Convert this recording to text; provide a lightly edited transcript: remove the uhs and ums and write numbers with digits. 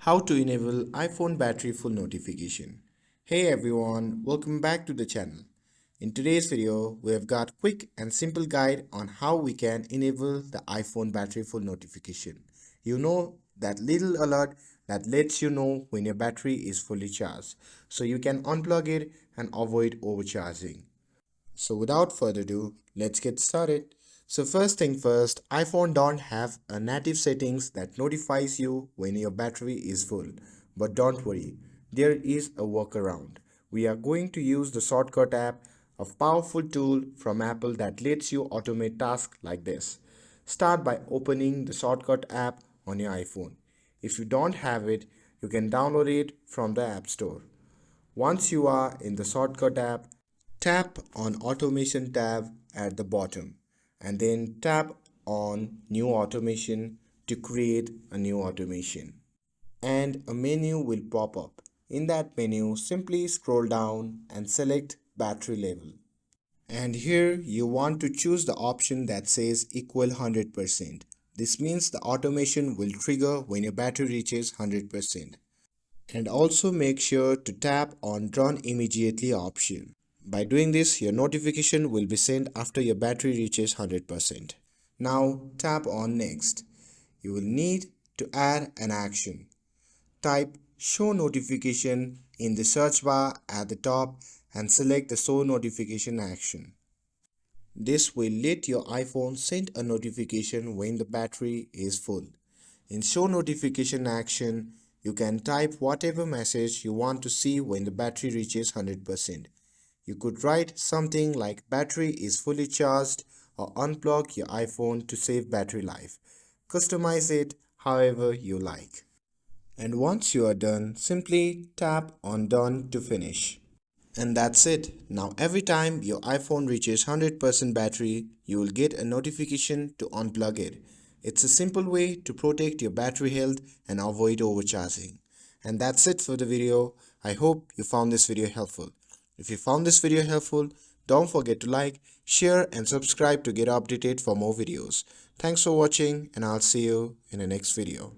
How to enable iPhone battery full notification. Hey everyone, welcome back to the channel. In today's video, we have got quick and simple guide on how we can enable the iPhone battery full notification. You know that little alert that lets you know when your battery is fully charged, so you can unplug it and avoid overcharging. So without further ado, let's get started. So first thing first, iPhone don't have a native settings that notifies you when your battery is full. But don't worry, there is a workaround. We are going to use the shortcut app, a powerful tool from Apple that lets you automate tasks like this. Start by opening the shortcut app on your iPhone. If you don't have it, you can download it from the App Store. Once you are in the shortcut app, tap on Automation tab at the bottom and then tap on New Automation to create a new automation. And a menu will pop up. In that menu, simply scroll down and select battery level. And here you want to choose the option that says equal 100%. This means the automation will trigger when your battery reaches 100%. And also make sure to tap on Run Immediately option. By doing this, your notification will be sent after your battery reaches 100%. Now tap on Next. You will need to add an action. Type Show Notification in the search bar at the top and select the Show Notification action. This will let your iPhone send a notification when the battery is full. In Show Notification action, you can type whatever message you want to see when the battery reaches 100%. You could write something like battery is fully charged or unplug your iPhone to save battery life. Customize it however you like. And once you are done, simply tap on Done to finish. And that's it. Now every time your iPhone reaches 100% battery, you will get a notification to unplug it. It's a simple way to protect your battery health and avoid overcharging. And that's it for the video. I hope you found this video helpful. If you found this video helpful, don't forget to like, share and subscribe to get updated for more videos. Thanks for watching and I'll see you in the next video.